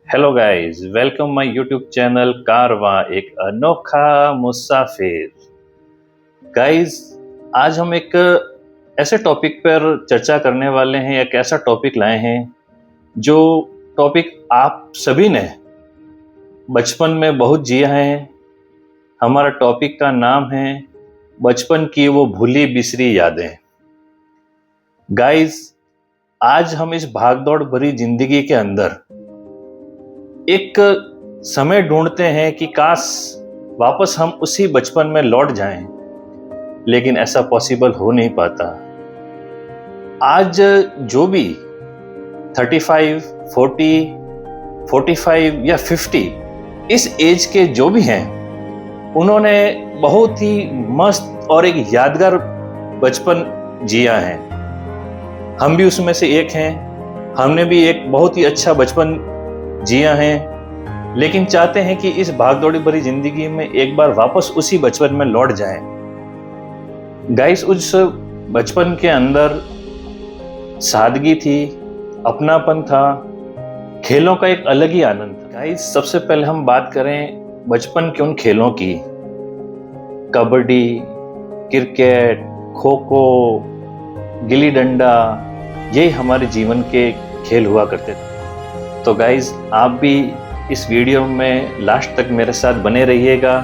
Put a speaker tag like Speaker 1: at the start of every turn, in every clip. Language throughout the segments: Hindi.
Speaker 1: Hello guys, welcome my YouTube channel कारवां एक अनोखा मुसाफिर। गाइस, आज हम एक ऐसे टॉपिक पर चर्चा करने वाले हैं। एक ऐसा टॉपिक लाए हैं जो टॉपिक आप सभी ने बचपन में बहुत जिया है। हमारा टॉपिक का नाम है बचपन की वो भूली बिसरी यादें। गाइस, आज हम इस भागदौड़ भरी जिंदगी के अंदर एक समय ढूंढते हैं कि काश वापस हम उसी बचपन में लौट जाएं, लेकिन ऐसा पॉसिबल हो नहीं पाता। आज जो भी 35, 40, 45 या 50 इस एज के जो भी हैं, उन्होंने बहुत ही मस्त और एक यादगार बचपन जिया है। हम भी उसमें से एक हैं। हमने भी एक बहुत ही अच्छा बचपन जिया है, लेकिन चाहते हैं कि इस भागदौड़ी भरी जिंदगी में एक बार वापस उसी बचपन में लौट जाएं। गाइस, उस बचपन के अंदर सादगी थी, अपनापन था, खेलों का एक अलग ही आनंद था। गाइस, सबसे पहले हम बात करें बचपन के उन खेलों की। कबड्डी, क्रिकेट, खो खो, गिल्ली डंडा, यही हमारे जीवन के खेल हुआ करते थे। तो गाइज, आप भी इस वीडियो में लास्ट तक मेरे साथ बने रहिएगा।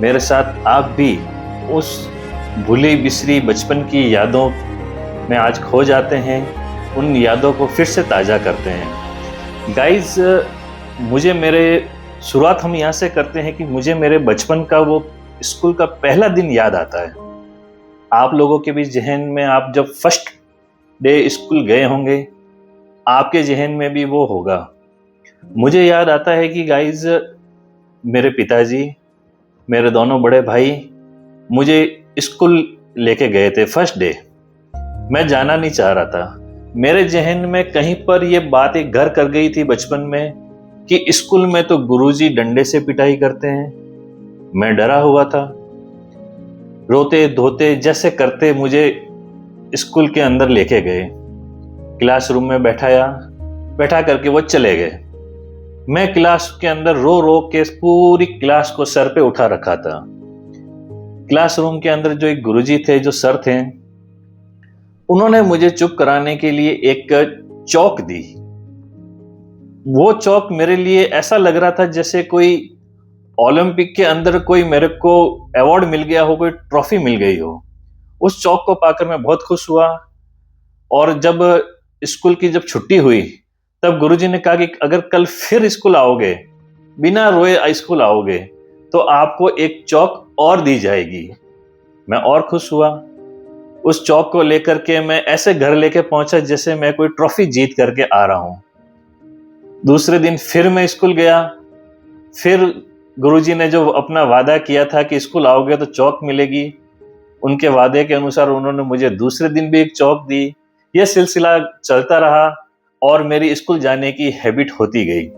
Speaker 1: मेरे साथ आप भी उस भूली बिसरी बचपन की यादों में आज खो जाते हैं, उन यादों को फिर से ताज़ा करते हैं। गाइज, मुझे मेरे शुरुआत हम यहाँ से करते हैं कि मुझे मेरे बचपन का वो स्कूल का पहला दिन याद आता है। आप लोगों के भी जहन में, आप जब फर्स्ट डे स्कूल गए होंगे, आपके जहन में भी वो होगा। मुझे याद आता है कि गाइज, मेरे पिताजी, मेरे दोनों बड़े भाई मुझे स्कूल लेके गए थे फर्स्ट डे। मैं जाना नहीं चाह रहा था। मेरे जहन में कहीं पर ये बात एक घर कर गई थी बचपन में कि स्कूल में तो गुरुजी डंडे से पिटाई करते हैं। मैं डरा हुआ था। रोते धोते जैसे करते मुझे स्कूल के अंदर लेके गए, क्लासरूम में बैठा करके वो चले गए। मैं क्लास के अंदर रो रो के पूरी क्लास को सर पे उठा रखा था। क्लासरूम के अंदर जो एक गुरुजी थे, जो सर थे, उन्होंने मुझे चुप कराने के लिए एक चौक दी। वो चौक मेरे लिए ऐसा लग रहा था जैसे कोई ओलंपिक के अंदर कोई मेरे को अवार्ड मिल गया हो, कोई ट्रॉफी मिल गई हो। उस चौक को पाकर मैं बहुत खुश हुआ। और जब स्कूल की जब छुट्टी हुई, तब गुरुजी ने कहा कि अगर कल फिर स्कूल आओगे, बिना रोए स्कूल आओगे, तो आपको एक चौक और दी जाएगी। मैं और खुश हुआ। उस चौक को लेकर के मैं ऐसे घर लेके पहुंचा जैसे मैं कोई ट्रॉफी जीत करके आ रहा हूं। दूसरे दिन फिर मैं स्कूल गया। फिर गुरुजी ने जो अपना वादा किया था कि स्कूल आओगे तो चौक मिलेगी, उनके वादे के अनुसार उन्होंने मुझे दूसरे दिन भी एक चौक दी। यह सिलसिला चलता रहा और मेरी स्कूल जाने की हैबिट होती गई।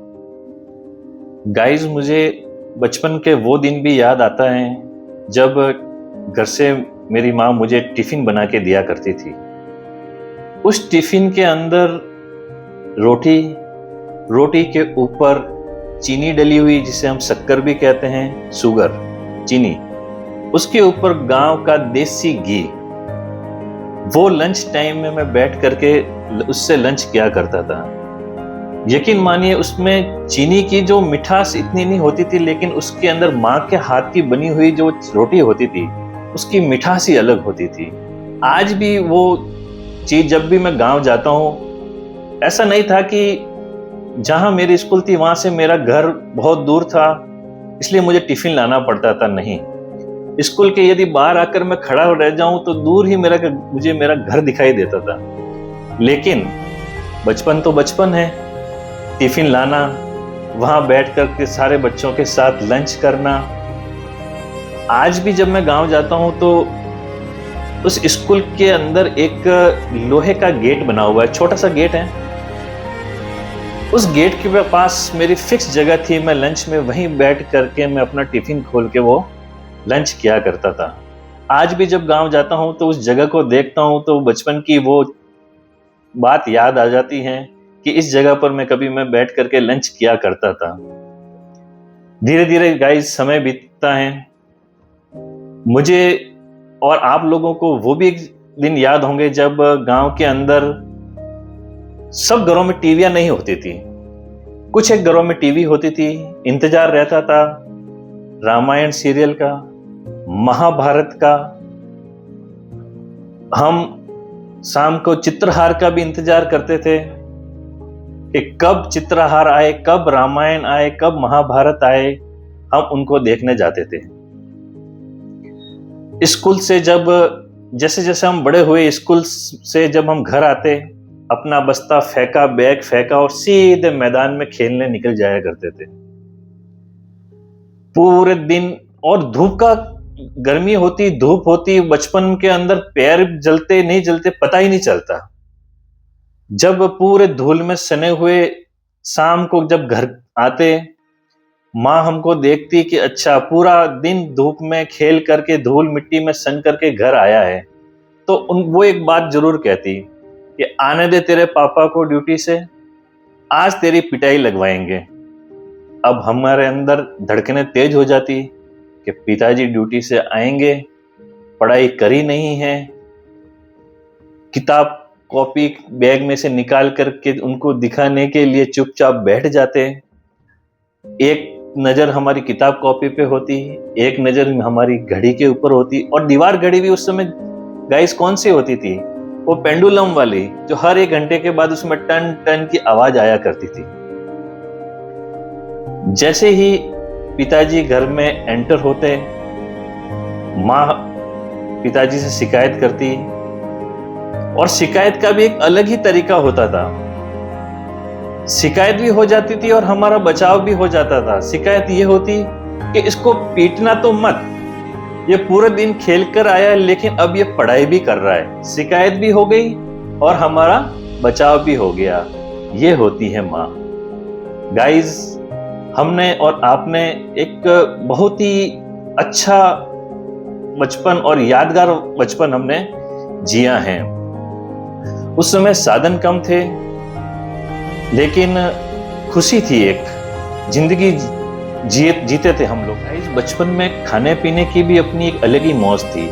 Speaker 1: गाइस, मुझे बचपन के वो दिन भी याद आता है जब घर से मेरी माँ मुझे टिफिन बना के दिया करती थी। उस टिफिन के अंदर रोटी के ऊपर चीनी डली हुई, जिसे हम शक्कर भी कहते हैं, शुगर, चीनी, उसके ऊपर गांव का देसी घी। वो लंच टाइम में मैं बैठ करके उससे लंच किया करता था। यकीन मानिए, उसमें चीनी की जो मिठास इतनी नहीं होती थी, लेकिन उसके अंदर माँ के हाथ की बनी हुई जो रोटी होती थी, उसकी मिठास ही अलग होती थी। आज भी वो चीज, जब भी मैं गांव जाता हूँ, ऐसा नहीं था कि जहां मेरी स्कूल थी वहां से मेरा घर बहुत दूर था, इसलिए मुझे टिफिन लाना पड़ता था। नहीं, स्कूल के यदि बाहर आकर मैं खड़ा रह जाऊं तो दूर ही मुझे मेरा घर दिखाई देता था। लेकिन बचपन तो बचपन है। टिफिन लाना, वहां बैठ कर के सारे बच्चों के साथ लंच करना। आज भी जब मैं गांव जाता हूं तो उस स्कूल के अंदर एक लोहे का गेट बना हुआ है, छोटा सा गेट है। उस गेट के पास मेरी फिक्स जगह थी। मैं लंच में वहीं बैठ करके मैं अपना टिफिन खोल के वो लंच किया करता था। आज भी जब गांव जाता हूं तो उस जगह को देखता हूं तो बचपन की वो बात याद आ जाती है कि इस जगह पर मैं बैठ करके लंच किया करता था। धीरे धीरे गाइस समय बीतता है, मुझे और आप लोगों को वो भी एक दिन याद होंगे जब गांव के अंदर सब घरों में टीवियां नहीं होती थी, कुछ एक घरों में टीवी होती थी। इंतजार रहता था रामायण सीरियल का, महाभारत का। हम शाम को चित्रहार का भी इंतजार करते थे कि कब चित्रहार आए, कब रामायण आए, कब महाभारत आए, हम उनको देखने जाते थे। स्कूल से जब जैसे जैसे हम बड़े हुए, स्कूल से जब हम घर आते, अपना बस्ता फेंका, बैग फेंका और सीधे मैदान में खेलने निकल जाया करते थे पूरे दिन। और धूप का, गर्मी होती, धूप होती, बचपन के अंदर पैर जलते नहीं जलते पता ही नहीं चलता। जब पूरे धूल में सने हुए शाम को जब घर आते, माँ हमको देखती कि अच्छा पूरा दिन धूप में खेल करके, धूल मिट्टी में सन करके घर आया है, तो वो एक बात जरूर कहती कि आने दे तेरे पापा को ड्यूटी से, आज तेरी पिटाई लगवाएंगे। अब हमारे अंदर धड़कनें तेज हो जाती कि पिताजी ड्यूटी से आएंगे, पढ़ाई करी नहीं है, किताब कॉपी बैग में से निकाल करके उनको दिखाने के लिए चुपचाप बैठ जाते। एक नजर हमारी किताब कॉपी पे होती, एक नजर हमारी घड़ी के ऊपर होती। और दीवार घड़ी भी उस समय गाइस कौन सी होती थी? वो पेंडुलम वाली, जो हर 1 घंटे के बाद उसमें टन टन की आवाज आया करती थी। जैसे ही पिताजी घर में एंटर होते, माँ पिताजी से शिकायत करती, और शिकायत का भी एक अलग ही तरीका होता था। शिकायत भी हो जाती थी और हमारा बचाव भी हो जाता था। शिकायत ये होती कि इसको पीटना तो मत, ये पूरे दिन खेल कर आया लेकिन अब ये पढ़ाई भी कर रहा है। शिकायत भी हो गई और हमारा बचाव भी हो गया। ये होती है माँ। गाइस, हमने और आपने एक बहुत ही अच्छा बचपन और यादगार बचपन हमने जिया है। उस समय साधन कम थे लेकिन खुशी थी, एक जिंदगी जीते थे हम लोग। इस बचपन में खाने पीने की भी अपनी एक अलग ही मौज थी।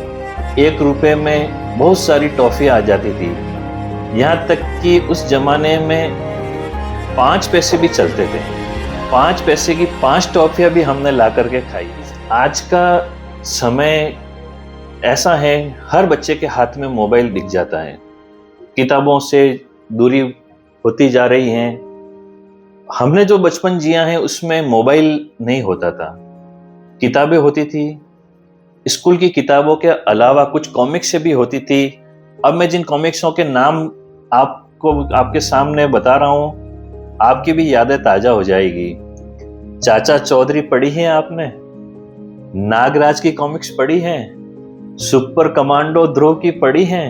Speaker 1: 1 रुपए में बहुत सारी टॉफियां आ जाती थी, यहाँ तक कि उस जमाने में 5 पैसे भी चलते थे। 5 पैसे की 5 टॉफियां भी हमने ला करके खाई। आज का समय ऐसा है, हर बच्चे के हाथ में मोबाइल दिख जाता है, किताबों से दूरी होती जा रही है। हमने जो बचपन जिया है उसमें मोबाइल नहीं होता था, किताबें होती थी। स्कूल की किताबों के अलावा कुछ कॉमिक्स भी होती थी। अब मैं जिन कॉमिक्सों के नाम आपके सामने बता रहा हूं, आपकी भी यादें ताजा हो जाएगी। चाचा चौधरी पढ़ी है आपने? नागराज की कॉमिक्स पढ़ी है? सुपर कमांडो ध्रुव की पढ़ी है?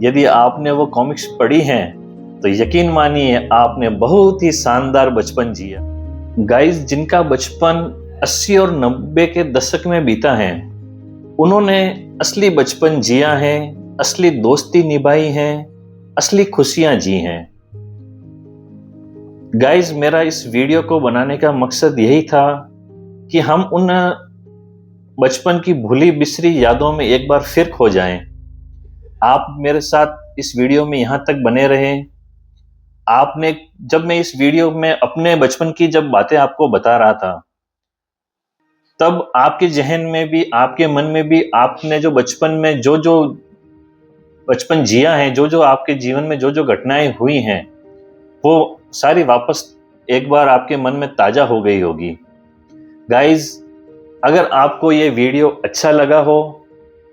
Speaker 1: यदि आपने वो कॉमिक्स पढ़ी हैं तो यकीन मानिए आपने बहुत ही शानदार बचपन जिया। गाइस, जिनका बचपन 80 और 90 के दशक में बीता है, उन्होंने असली बचपन जिया है, असली दोस्ती निभाई है, असली खुशियां जी हैं। गाइस, मेरा इस वीडियो को बनाने का मकसद यही था कि हम उन बचपन की भूली बिसरी यादों में एक बार फिर खो जाएं। आप मेरे साथ इस वीडियो में यहां तक बने रहें। आपने, जब मैं इस वीडियो में अपने बचपन की जब बातें आपको बता रहा था, तब आपके जहन में भी, आपके मन में भी, आपने जो बचपन में जो बचपन जिया है, जो आपके जीवन में जो घटनाएं हुई हैं, वो सारी वापस एक बार आपके मन में ताजा हो गई होगी। गाइज, अगर आपको ये वीडियो अच्छा लगा हो,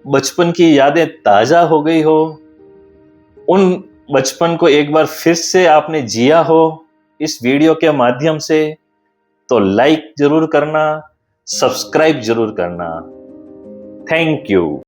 Speaker 1: बचपन की यादें ताजा हो गई हो, उन बचपन को एक बार फिर से आपने जिया हो इस वीडियो के माध्यम से, तो लाइक जरूर करना, सब्सक्राइब जरूर करना। Thank you.